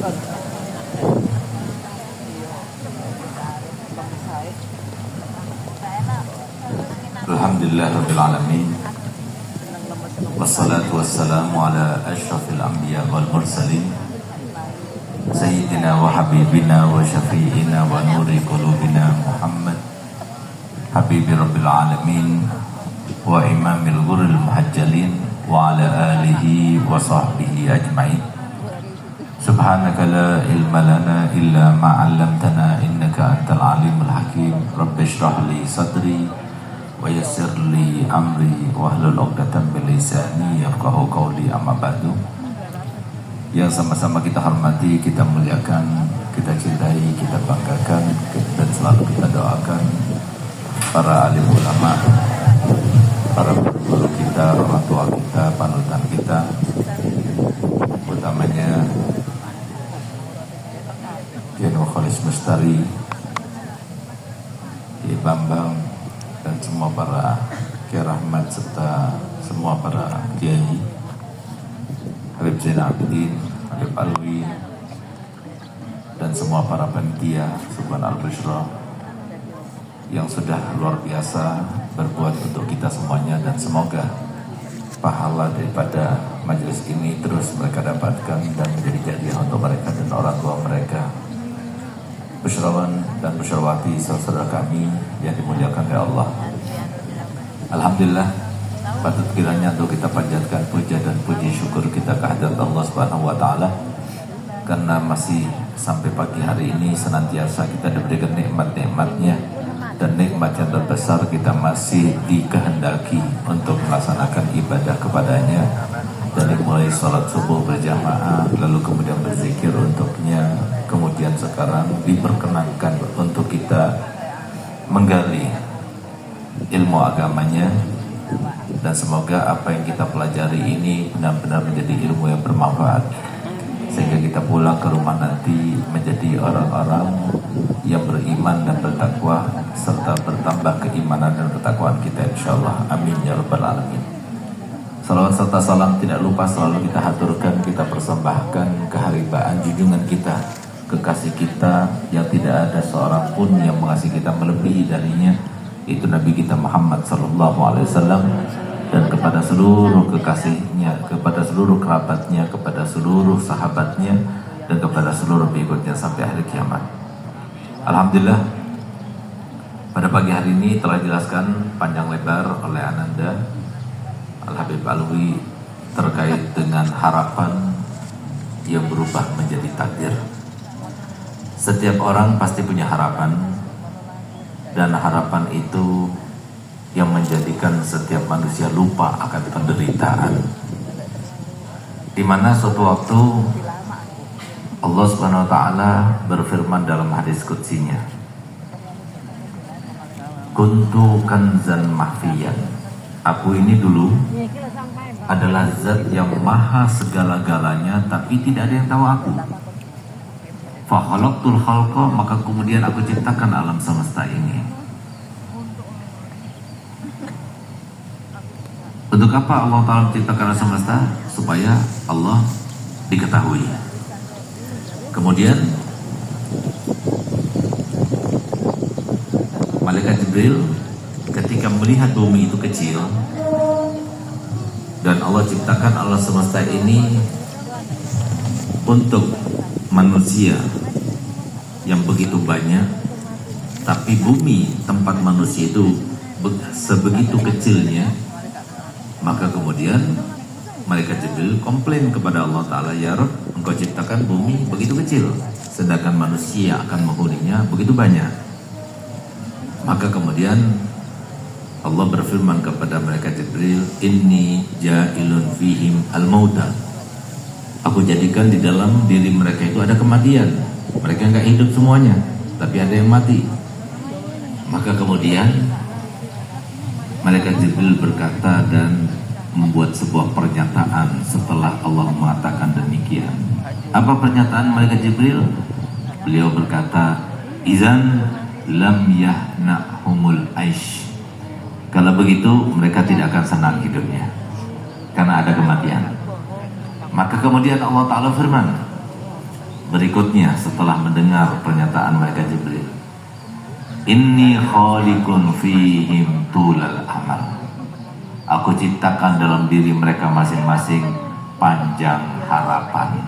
Alhamdulillahirrabbilalamin. Wassalatu wassalamu ala ashrafil anbiya wal mursalin Sayyidina wa habibina wa syafi'ina wa nuri qulubina Muhammad Habibi rabbil alamin wa imamil ghuril muhajjalin wa ala alihi wa sahbihi ajma'in. Subhanaka la ilma lana illa ma'allamtana innaka antal alimul hakim. Rabbi shrah li sadri wa yassir li amri wahlul 'uqdatam min lisani yafqahu qawli, amma ba'du. Yang sama-sama kita hormati, kita muliakan, kita cintai, kita banggakan, dan selalu kita doakan para alim ulama, para guru kita, orang tua kita, panutan kita, utamanya Kiai Khalis Mustari, Kiai Bambang, dan semua para Kiai Rahmat serta semua para Kiai, Habib Zainal Abidin, Habib Alwi, dan semua para panitia Subhan Al-Bushra yang sudah luar biasa berbuat untuk kita semuanya, dan semoga pahala daripada majelis ini terus mereka dapatkan dan menjadi jadiah untuk mereka dan orang tua mereka, Busyrawan dan Busyrawati, saudara kami yang dimuliakan oleh Allah. Alhamdulillah, patut kiranya untuk kita panjatkan puja dan puji syukur kita kehadirat Allah Subhanahu wa taala, karena masih sampai pagi hari ini senantiasa kita diberikan nikmat-nikmatnya, dan nikmat yang terbesar kita masih dikehendaki untuk melaksanakan ibadah kepadanya, dari mulai sholat subuh berjamaah, lalu kemudian berzikir untuknya, kemudian sekarang diperkenankan untuk kita menggali ilmu agamanya, dan semoga apa yang kita pelajari ini benar-benar menjadi ilmu yang bermanfaat, sehingga kita pulang ke rumah nanti menjadi orang-orang yang beriman dan bertakwa, serta bertambah keimanan dan ketakwaan kita, insyaallah. Amin ya rabbal alamin. Salawat serta salam tidak lupa selalu kita haturkan, kita persembahkan keharibaan junjungan kita, kekasih kita yang tidak ada seorang pun yang mengasihi kita melebihi darinya, itu Nabi kita Muhammad sallallahu alaihi wasallam, dan kepada seluruh kekasihnya, kepada seluruh kerabatnya, kepada seluruh sahabatnya, dan kepada seluruh pengikutnya sampai hari kiamat. Alhamdulillah, pada pagi hari ini telah dijelaskan panjang lebar oleh Ananda Al-Habib Alwi terkait dengan harapan yang berubah menjadi takdir. Setiap orang pasti punya harapan, dan harapan itu yang menjadikan setiap manusia lupa akan penderitaan. Di mana suatu waktu Allah Subhanahu wa taala berfirman dalam hadis qudsinya, kuntu kanzan mahfiyan, aku ini dulu adalah zat yang maha segala-galanya, tapi tidak ada yang tahu aku. Fa khalaqtul khalqa, maka kemudian aku ciptakan alam semesta ini. Untuk apa Allah Ta'ala menciptakan alam semesta? Supaya Allah diketahui. Kemudian Malaikat Jibril ketika melihat bumi itu kecil, dan Allah ciptakan alam semesta ini untuk manusia yang begitu banyak, tapi bumi tempat manusia itu sebegitu kecilnya, maka kemudian Malaikat Jibril komplain kepada Allah Ta'ala, ya Rabb, engkau ciptakan bumi begitu kecil, sedangkan manusia akan menghuninya begitu banyak. Maka kemudian Allah berfirman kepada Malaikat Jibril, inni ja'ilun fihim al-mauta, aku jadikan di dalam diri mereka itu ada kematian. Mereka enggak hidup semuanya, tapi ada yang mati. Maka kemudian Malaikat Jibril berkata dan membuat sebuah pernyataan setelah Allah mengatakan demikian. Apa pernyataan Malaikat Jibril? Beliau berkata, izan lam yahna'humul aish, kalau begitu mereka tidak akan senang hidupnya karena ada kematian. Maka kemudian Allah Ta'ala firman, berikutnya setelah mendengar pernyataan malaikat Jibril, inni khaliqun fihim tulal amal. Aku ciptakan dalam diri mereka masing-masing panjang harapan.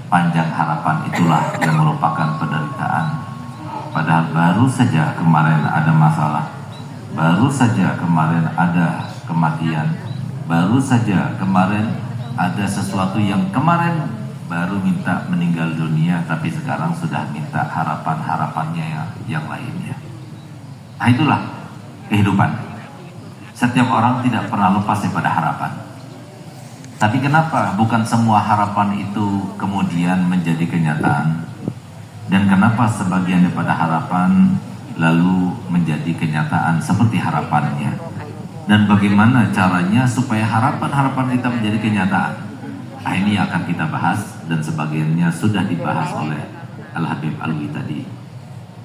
Panjang harapan itulah yang merupakan penderitaan. Padahal baru saja kemarin ada masalah, baru saja kemarin ada kematian, baru saja kemarin ada sesuatu yang kemarin baru minta meninggal dunia, tapi sekarang sudah minta harapan-harapannya yang lainnya. Nah, itulah kehidupan. Setiap orang tidak pernah lepas daripada harapan. Tapi kenapa bukan semua harapan itu kemudian menjadi kenyataan? Dan kenapa sebagian daripada harapan lalu menjadi kenyataan seperti harapannya? Dan bagaimana caranya supaya harapan-harapan kita menjadi kenyataan? Nah, ini akan kita bahas, dan sebagiannya sudah dibahas oleh Al-Habib Alwi tadi.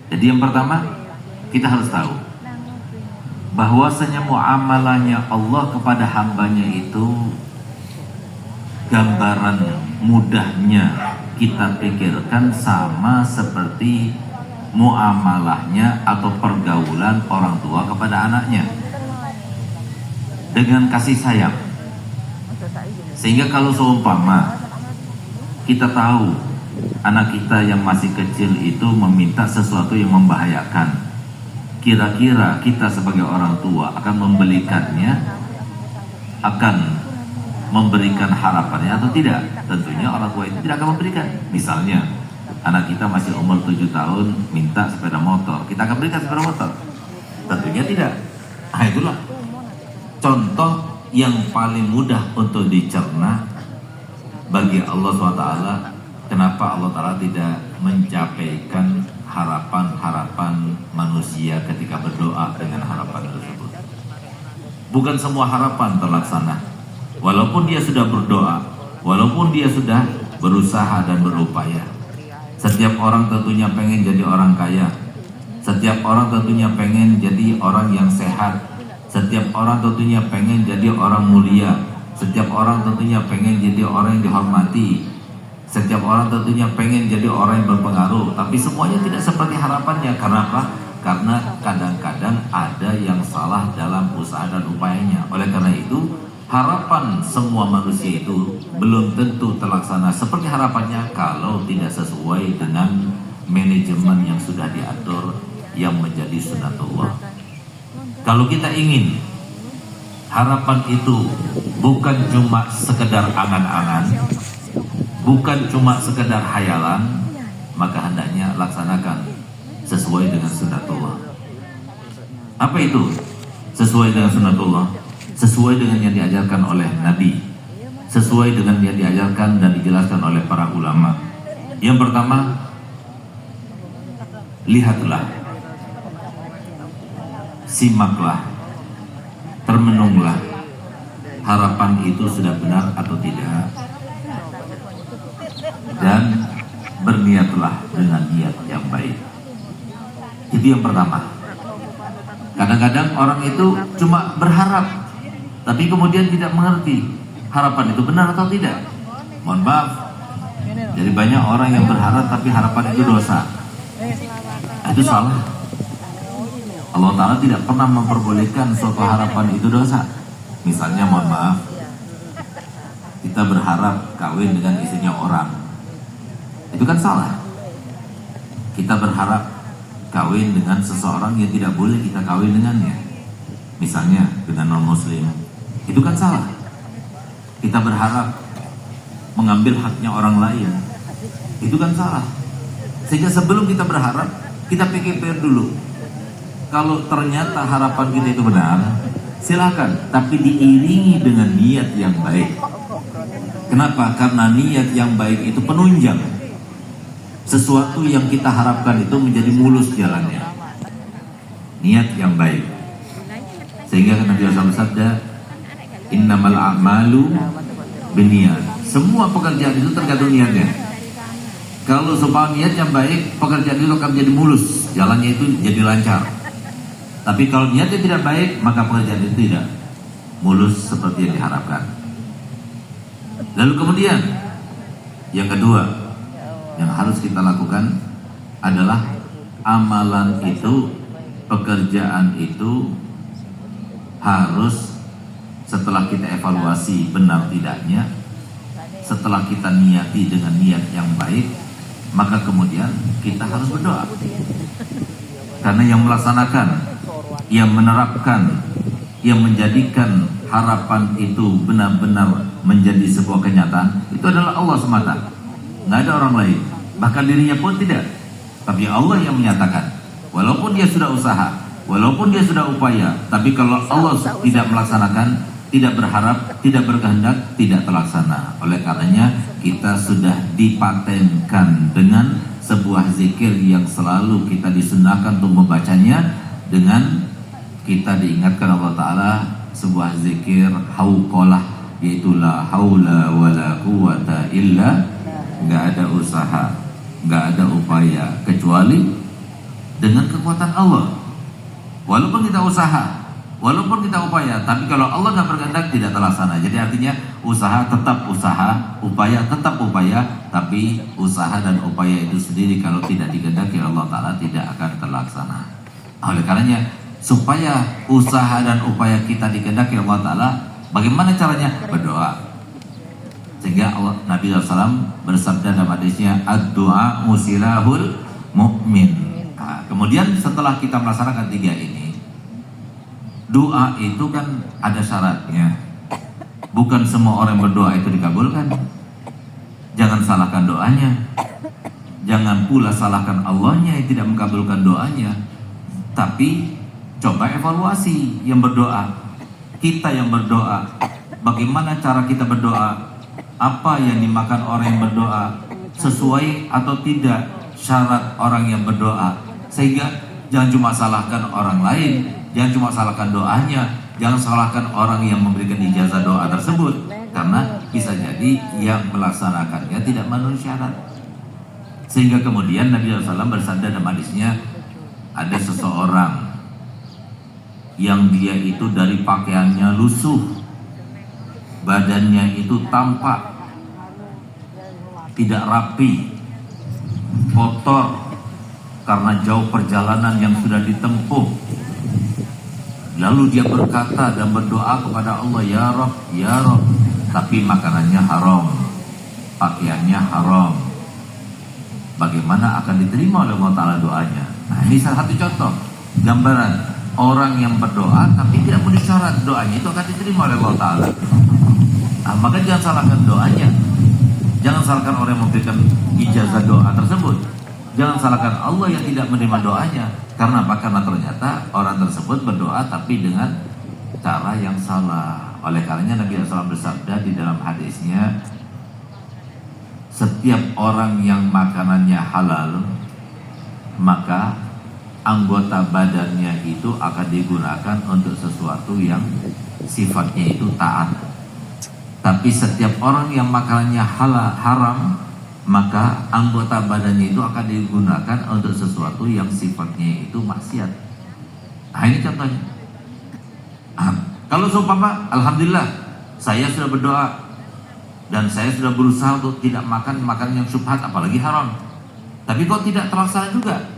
Jadi yang pertama, kita harus tahu bahwasanya muamalahnya Allah kepada hambanya itu, gambaran mudahnya kita pikirkan sama seperti muamalahnya atau pergaulan orang tua kepada anaknya, dengan kasih sayang. Sehingga kalau seumpama kita tahu anak kita yang masih kecil itu meminta sesuatu yang membahayakan, kira-kira kita sebagai orang tua akan membelikannya, akan memberikan harapannya atau tidak? Tentunya orang tua itu tidak akan memberikan. Misalnya anak kita masih umur 7 tahun minta sepeda motor, kita akan berikan sepeda motor? Tentunya tidak. Nah, itulah contoh yang paling mudah untuk dicerna bagi Allah SWT. Kenapa Allah Ta'ala tidak mencapaikan harapan-harapan manusia ketika berdoa dengan harapan tersebut? Bukan semua harapan terlaksana. Walaupun dia sudah berdoa, walaupun dia sudah berusaha dan berupaya. Setiap orang tentunya pengen jadi orang kaya. Setiap orang tentunya pengen jadi orang yang sehat. Setiap orang tentunya pengen jadi orang mulia. Setiap orang tentunya pengen jadi orang yang dihormati. Setiap orang tentunya pengen jadi orang yang berpengaruh. Tapi semuanya tidak seperti harapannya. Karena apa? Karena kadang-kadang ada yang salah dalam usaha dan upayanya. Oleh karena itu, harapan semua manusia itu belum tentu terlaksana seperti harapannya kalau tidak sesuai dengan manajemen yang sudah diatur, yang menjadi sunatullah. Kalau kita ingin harapan itu bukan cuma sekedar angan-angan, bukan cuma sekedar hayalan, maka hendaknya laksanakan sesuai dengan sunatullah. Apa itu sesuai dengan sunatullah? Sesuai dengan yang diajarkan oleh Nabi, sesuai dengan yang diajarkan dan dijelaskan oleh para ulama. Yang pertama, lihatlah, simaklah, termenunglah harapan itu sudah benar atau tidak, dan berniatlah dengan niat yang baik. Itu yang pertama. Kadang-kadang orang itu cuma berharap, tapi kemudian tidak mengerti harapan itu benar atau tidak. Mohon maaf, jadi banyak orang yang berharap tapi harapan itu dosa. Itu salah. Allah Ta'ala tidak pernah memperbolehkan suatu harapan itu dosa. Misalnya, mohon maaf, kita berharap kawin dengan istrinya orang, itu kan salah. Kita berharap kawin dengan seseorang yang tidak boleh kita kawin dengannya, misalnya dengan non-muslim, itu kan salah. Kita berharap mengambil haknya orang lain, itu kan salah. Sehingga sebelum kita berharap, kita pikir-pikir dulu. Kalau ternyata harapan kita itu benar, silakan, tapi diiringi dengan niat yang baik. Kenapa? Karena niat yang baik itu penunjang sesuatu yang kita harapkan itu menjadi mulus jalannya. Niat yang baik. Sehingga Nabi SAW bersabda, innamal a'malu binniyat. Semua pekerjaan itu tergantung niatnya. Kalau supaya niat yang baik, pekerjaan itu akan menjadi mulus, jalannya itu jadi lancar. Tapi kalau niatnya tidak baik, maka pekerjaan itu tidak mulus seperti yang diharapkan. Lalu kemudian, yang kedua, Yang harus kita lakukan adalah amalan itu, pekerjaan itu harus setelah kita evaluasi benar tidaknya, setelah kita niati dengan niat yang baik, maka kemudian kita harus berdoa. Karena yang melaksanakan, yang menerapkan, yang menjadikan harapan itu benar-benar menjadi sebuah kenyataan, itu adalah Allah semata. Nggak ada orang lain, bahkan dirinya pun tidak. Tapi Allah yang menyatakan, walaupun dia sudah usaha, walaupun dia sudah upaya, tapi kalau Allah tidak melaksanakan, tidak berharap, tidak berkehendak, tidak terlaksana. Oleh karenanya kita sudah dipatenkan dengan sebuah zikir yang selalu kita disunahkan untuk membacanya, dengan kita diingatkan Allah Ta'ala sebuah zikir hauqalah, yaitu la haula wala quwata illa, nggak ada usaha, nggak ada upaya kecuali dengan kekuatan Allah. Walaupun kita usaha, walaupun kita upaya, tapi kalau Allah nggak berkehendak tidak terlaksana. Jadi artinya usaha tetap usaha, upaya tetap upaya, tapi usaha dan upaya itu sendiri kalau tidak dikehendaki Allah Ta'ala tidak akan terlaksana. Oleh karenanya supaya usaha dan upaya kita dikehendaki Allah Ta'ala, bagaimana caranya? Berdoa. Sehingga Nabi SAW bersabda dalam hadisnya, ad-du'a musilahul mu'min. Nah, kemudian setelah kita melaksanakan 3 ini, doa itu kan ada syaratnya. Bukan semua orang berdoa itu dikabulkan. Jangan salahkan doanya. Jangan pula salahkan Allahnya yang tidak mengabulkan doanya. Tapi coba evaluasi yang berdoa. Kita yang berdoa, bagaimana cara kita berdoa? Apa yang dimakan orang yang berdoa? Sesuai atau tidak syarat orang yang berdoa? Sehingga jangan cuma salahkan orang lain, jangan cuma salahkan doanya, jangan salahkan orang yang memberikan ijazah doa tersebut, karena bisa jadi yang melaksanakannya tidak memenuhi syarat. Sehingga kemudian Nabi SAW bersabda dalam hadisnya, ada seseorang yang dia itu dari pakaiannya lusuh, badannya itu tampak tidak rapi, kotor karena jauh perjalanan yang sudah ditempuh. Lalu dia berkata dan berdoa kepada Allah, ya Rabb, ya Rabb, tapi makanannya haram, pakaiannya haram. Bagaimana akan diterima oleh Allah Ta'ala doanya? Nah, ini salah satu contoh gambaran orang yang berdoa tapi tidak memenuhi syarat, doanya itu akan diterima oleh Allah Ta'ala. Nah, maka jangan salahkan doanya, jangan salahkan orang yang memberikan ijazah doa tersebut, jangan salahkan Allah yang tidak menerima doanya. Karena apa? Karena ternyata orang tersebut berdoa tapi dengan cara yang salah. Oleh karenanya Nabi SAW bersabda di dalam hadisnya, setiap orang yang makanannya halal, maka anggota badannya itu akan digunakan untuk sesuatu yang sifatnya itu taat. Tapi setiap orang yang makanannya haram, maka anggota badannya itu akan digunakan untuk sesuatu yang sifatnya itu maksiat. Nah, ini contohnya. Kalau seumpama, alhamdulillah, saya sudah berdoa dan saya sudah berusaha untuk tidak makan makanan yang syubhat, apalagi haram. Tapi kok tidak terlaksana juga,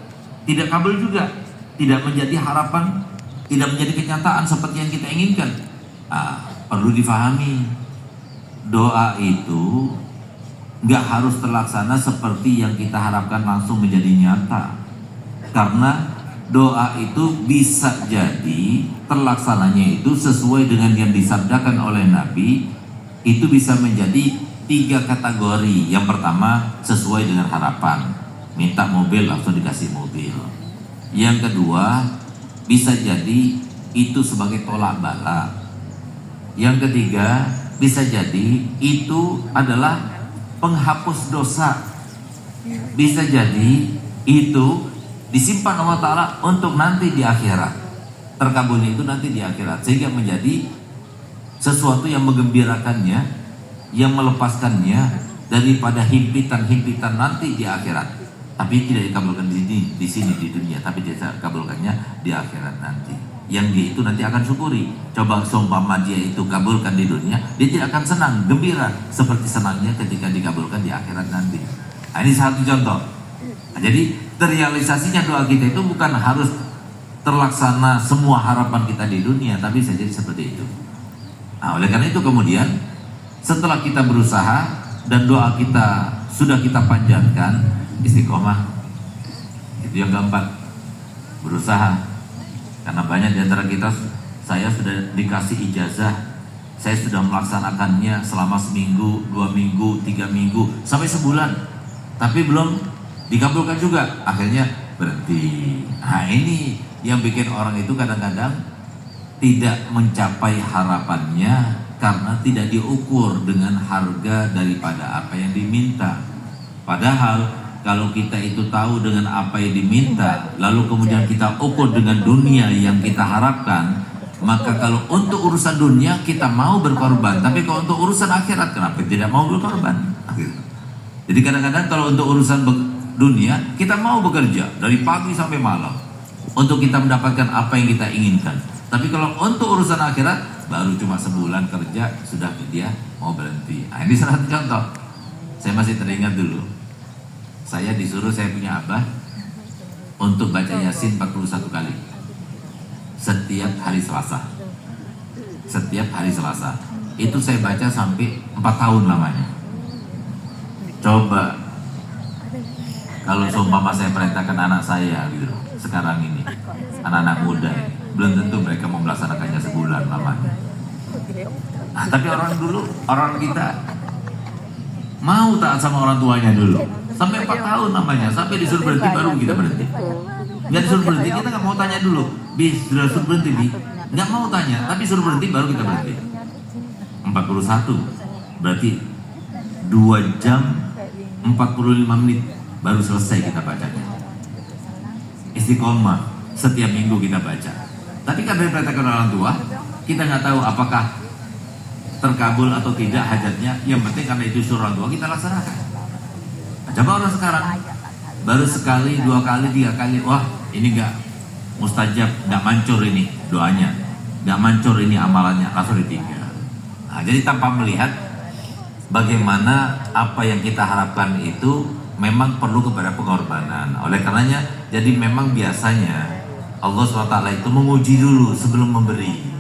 tidak kabul juga, tidak menjadi harapan, tidak menjadi kenyataan seperti yang kita inginkan. Perlu difahami, doa itu nggak harus terlaksana seperti yang kita harapkan langsung menjadi nyata. Karena doa itu bisa jadi terlaksananya itu sesuai dengan yang disabdakan oleh Nabi. Itu bisa menjadi 3 kategori. Yang pertama, sesuai dengan harapan, minta mobil langsung dikasih mobil. Yang kedua, bisa jadi itu sebagai tolak bala. Yang ketiga, bisa jadi itu adalah penghapus dosa. Bisa jadi itu disimpan Allah Ta'ala untuk nanti di akhirat. Terkabulnya itu nanti di akhirat, sehingga menjadi sesuatu yang menggembirakannya, yang melepaskannya daripada himpitan-himpitan nanti di akhirat. Tapi tidak dikabulkan di sini di dunia, tapi dikabulkannya di akhirat nanti. Yang dia itu nanti akan syukuri. Coba seumpama dia itu kabulkan di dunia, dia tidak akan senang, gembira seperti senangnya ketika dikabulkan di akhirat nanti. Nah, ini satu contoh. Nah, jadi terrealisasinya doa kita itu bukan harus terlaksana semua harapan kita di dunia, tapi bisa jadi seperti itu. Nah, oleh karena itu kemudian setelah kita berusaha dan doa kita sudah kita panjatkan, istiqomah. Itu yang keempat, berusaha. Karena banyak di antara kita, saya sudah dikasih ijazah, saya sudah melaksanakannya selama seminggu, 2 minggu, 3 minggu, sampai sebulan, tapi belum dikabulkan juga, akhirnya berhenti. Nah, ini yang bikin orang itu kadang-kadang tidak mencapai harapannya karena tidak diukur dengan harga daripada apa yang diminta. Padahal kalau kita itu tahu dengan apa yang diminta, lalu kemudian kita ukur dengan dunia yang kita harapkan, maka kalau untuk urusan dunia kita mau berkorban, tapi kalau untuk urusan akhirat kenapa tidak mau berkorban? Jadi kadang-kadang kalau untuk urusan dunia kita mau bekerja dari pagi sampai malam untuk kita mendapatkan apa yang kita inginkan, tapi kalau untuk urusan akhirat baru cuma sebulan kerja sudah dia mau berhenti. Nah, ini salah satu contoh. Saya masih teringat dulu, saya disuruh, saya punya abah untuk baca Yasin 41 kali setiap hari Selasa. Setiap hari Selasa itu saya baca sampai 4 tahun lamanya. Coba kalau seumpama saya perintahkan anak saya gitu sekarang ini, anak-anak muda ini, belum tentu mereka mau melaksanakannya sebulan lamanya. Nah, tapi orang dulu, orang kita mau taat sama orang tuanya dulu sampai 4 tahun namanya, sampai disuruh berhenti baru kita berhenti. Nggak disuruh berhenti, kita nggak mau tanya dulu, bis sudah suruh berhenti, bi nggak mau tanya, tapi suruh berhenti baru kita berhenti. 41 berarti 2 jam 45 menit baru selesai kita bacanya. Istiqomah setiap minggu kita baca. Tapi kan dari perintahkan orang tua, kita nggak tahu apakah terkabul atau tidak hajatnya. Yang penting karena itu suruh orang tua, kita laksanakan. Nah, coba orang sekarang baru sekali, 2 kali, 3 kali, wah ini nggak mustajab, nggak mancur ini doanya, nggak mancur ini amalannya, langsung ditinggal. Nah, jadi tanpa melihat bagaimana apa yang kita harapkan itu memang perlu kepada pengorbanan. Oleh karenanya, jadi memang biasanya Allah SWT itu menguji dulu sebelum memberi.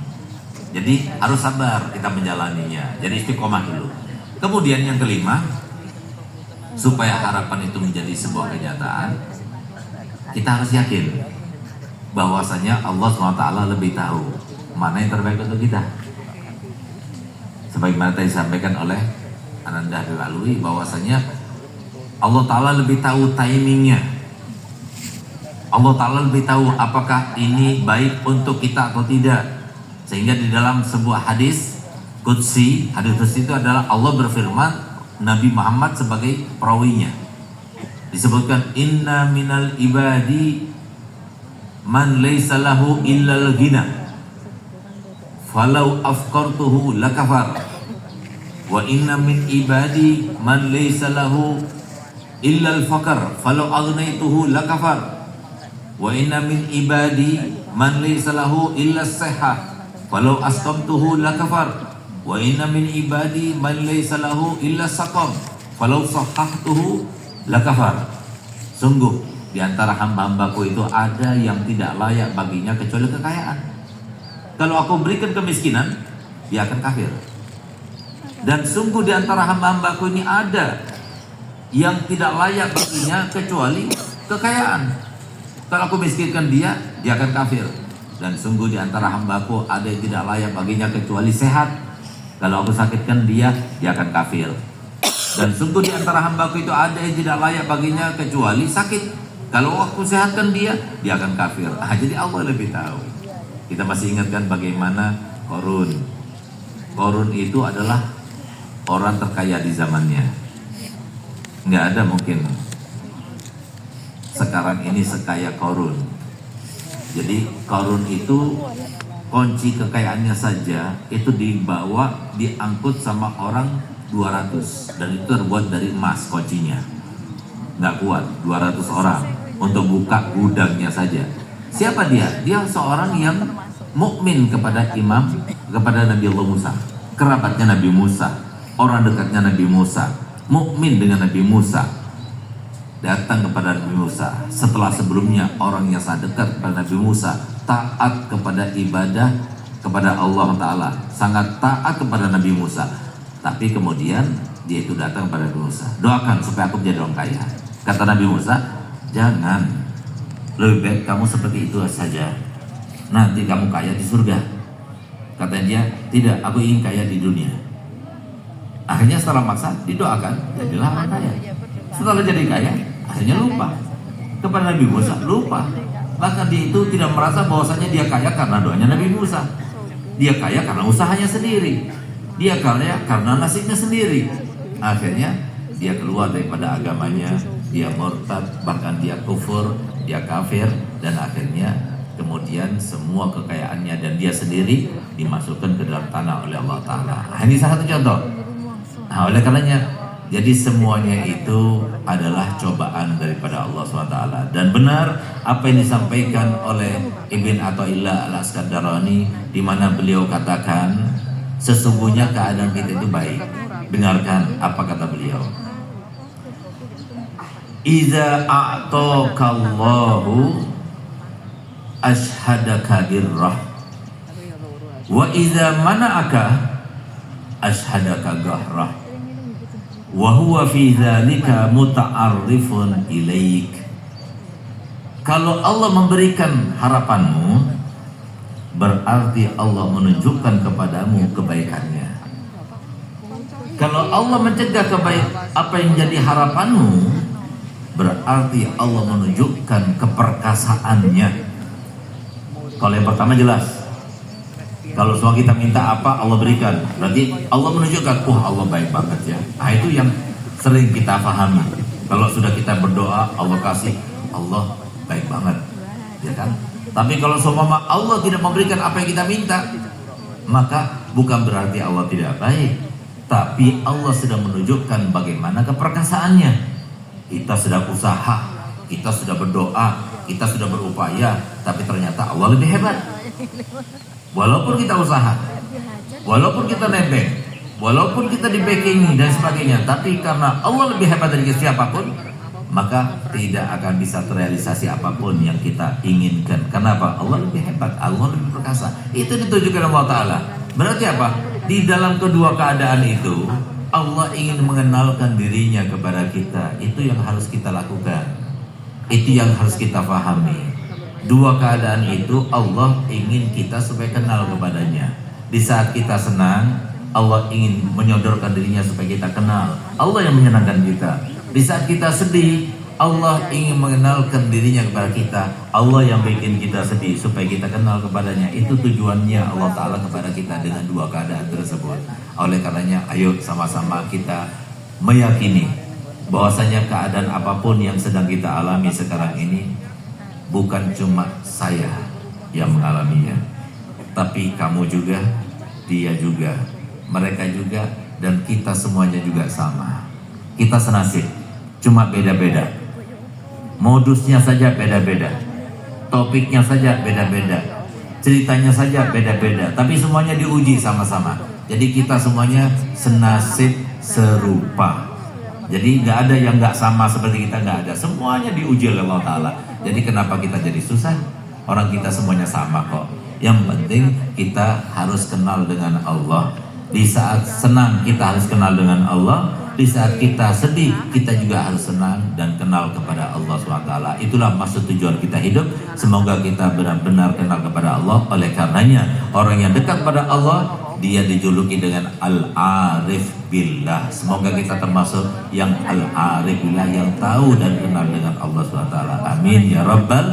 Jadi harus sabar kita menjalaninya. Jadi istiqomah dulu. Kemudian yang kelima, supaya harapan itu menjadi sebuah kenyataan, kita harus yakin bahwasanya Allah SWT lebih tahu mana yang terbaik untuk kita. Sebagaimana tadi disampaikan oleh Ananda Habib Alwi, bahwasanya Allah Ta'ala lebih tahu timingnya. Allah Ta'ala lebih tahu apakah ini baik untuk kita atau tidak. Sehingga di dalam sebuah hadis Qudsi, hadis Qudsi itu adalah Allah berfirman, Nabi Muhammad sebagai perawinya disebutkan, inna minal ibadi man laysa lahu illal ghina falau afqartuhu lakafar wa inna min ibadi man laysa lahu illal faqr falau aghnaytuhu lakafar wa inna min ibadi man laysa lahu illas sihah falau asqamtuhu lakafar wa inna min ibadi man laysa lahu illas saqam falau sahhahtuhu lakafar. Sungguh di antara hamba-hambaku itu ada yang tidak layak baginya kecuali kekayaan. Kalau aku berikan kemiskinan, dia akan kafir. Dan sungguh di antara hamba-hambaku ini ada yang tidak layak baginya kecuali kekayaan. Kalau aku miskinkan dia, dia akan kafir. Dan sungguh di antara hambaku ada yang tidak layak baginya kecuali sehat. Kalau aku sakitkan dia, dia akan kafir. Dan sungguh di antara hambaku itu ada yang tidak layak baginya kecuali sakit. Kalau aku sehatkan dia, dia akan kafir. Jadi Allah lebih tahu. Kita masih ingatkan bagaimana Qarun. Qarun itu adalah orang terkaya di zamannya. Nggak ada mungkin sekarang ini sekaya Qarun. Jadi Qarun itu kunci kekayaannya saja itu dibawa, diangkut sama orang 200, dan itu terbuat dari emas kuncinya. Nggak kuat 200 orang untuk buka gudangnya saja. Siapa dia? Dia seorang yang mukmin kepada kepada Nabi Allah Musa, kerabatnya Nabi Musa, orang dekatnya Nabi Musa, mukmin dengan Nabi Musa. datang kepada Nabi Musa setelah sebelumnya orang yang sangat dekat kepada Nabi Musa, taat kepada ibadah kepada Allah Ta'ala, sangat taat kepada Nabi Musa, tapi kemudian dia itu datang kepada Nabi Musa, doakan supaya aku menjadi orang kaya. Kata Nabi Musa, jangan, lebih baik kamu seperti itu saja, nanti kamu kaya di surga. Kata dia, tidak, aku ingin kaya di dunia. Akhirnya setelah maksa didoakan, jadilah orang kaya. Setelah jadi kaya, akhirnya lupa kepada Nabi Musa, lupa. Bahkan dia itu tidak merasa bahwasanya dia kaya karena doanya Nabi Musa. Dia kaya karena usahanya sendiri. Dia kaya karena nasibnya sendiri. Akhirnya dia keluar daripada agamanya, dia murtad, bahkan dia kufur, dia kafir, dan akhirnya kemudian semua kekayaannya dan dia sendiri dimasukkan ke dalam tanah oleh Allah Ta'ala. Ini salah satu contoh. Nah, oleh karenanya, jadi semuanya itu adalah cobaan daripada Allah SWT. Dan benar apa yang disampaikan oleh Ibn Athaillah Al-Asqalani, di mana beliau katakan sesungguhnya keadaan kita itu baik. Dengarkan apa kata beliau. Iza a'taqallahu ashhadaka birrah, wa iza mana'aka ashhadaka gahrah, wa huwa fi dzalika muta'arrifun ilaik. Kalau Allah memberikan harapanmu, berarti Allah menunjukkan kepadamu kebaikannya. Kalau Allah mencegah apa yang jadi harapanmu, berarti Allah menunjukkan keperkasaannya. Kalau yang pertama jelas, kalau semua kita minta apa Allah berikan, berarti Allah menunjukkan, Allah baik banget ya. Nah, itu yang sering kita pahami. Kalau sudah kita berdoa Allah kasih, Allah baik banget, ya kan? Tapi kalau seumpama Allah tidak memberikan apa yang kita minta, maka bukan berarti Allah tidak baik, tapi Allah sedang menunjukkan bagaimana keperkasaannya. Kita sudah usaha, kita sudah berdoa, kita sudah berupaya, tapi ternyata Allah lebih hebat. Walaupun kita usaha, walaupun kita nebeng, walaupun kita di backing dan sebagainya, tapi karena Allah lebih hebat dari siapapun, maka tidak akan bisa terrealisasi apapun yang kita inginkan. Kenapa? Allah lebih hebat, Allah lebih perkasa. Itu ditunjukkan Allah Ta'ala. Berarti apa? Di dalam kedua keadaan itu, Allah ingin mengenalkan dirinya kepada kita. Itu yang harus kita lakukan, itu yang harus kita pahami. Dua keadaan itu Allah ingin kita supaya kenal kepadanya. Di saat kita senang, Allah ingin menyodorkan dirinya supaya kita kenal. Allah yang menyenangkan kita. Di saat kita sedih, Allah ingin mengenalkan dirinya kepada kita. Allah yang bikin kita sedih supaya kita kenal kepadanya. Itu tujuannya Allah Ta'ala kepada kita dengan dua keadaan tersebut. Oleh karenanya, ayo sama-sama kita meyakini bahwasanya keadaan apapun yang sedang kita alami sekarang ini, bukan cuma saya yang mengalaminya, tapi kamu juga, dia juga, mereka juga, dan kita semuanya juga sama. Kita senasib, cuma beda-beda. Modusnya saja beda-beda, topiknya saja beda-beda, ceritanya saja beda-beda, tapi semuanya diuji sama-sama. Jadi kita semuanya senasib serupa. Jadi nggak ada yang nggak sama seperti kita, nggak ada. Semuanya diuji oleh Allah Ta'ala. Jadi kenapa kita jadi susah? Orang kita semuanya sama kok. Yang penting kita harus kenal dengan Allah. Di saat senang kita harus kenal dengan Allah. Di saat kita sedih kita juga harus senang dan kenal kepada Allah SWT. Itulah maksud tujuan kita hidup. Semoga kita benar-benar kenal kepada Allah. Oleh karenanya orang yang dekat pada Allah, dia dijuluki dengan Al-Arif Billah. Semoga kita termasuk yang Al-Arif Billah, yang tahu dan kenal dengan Allah SWT. Amin ya Rabbal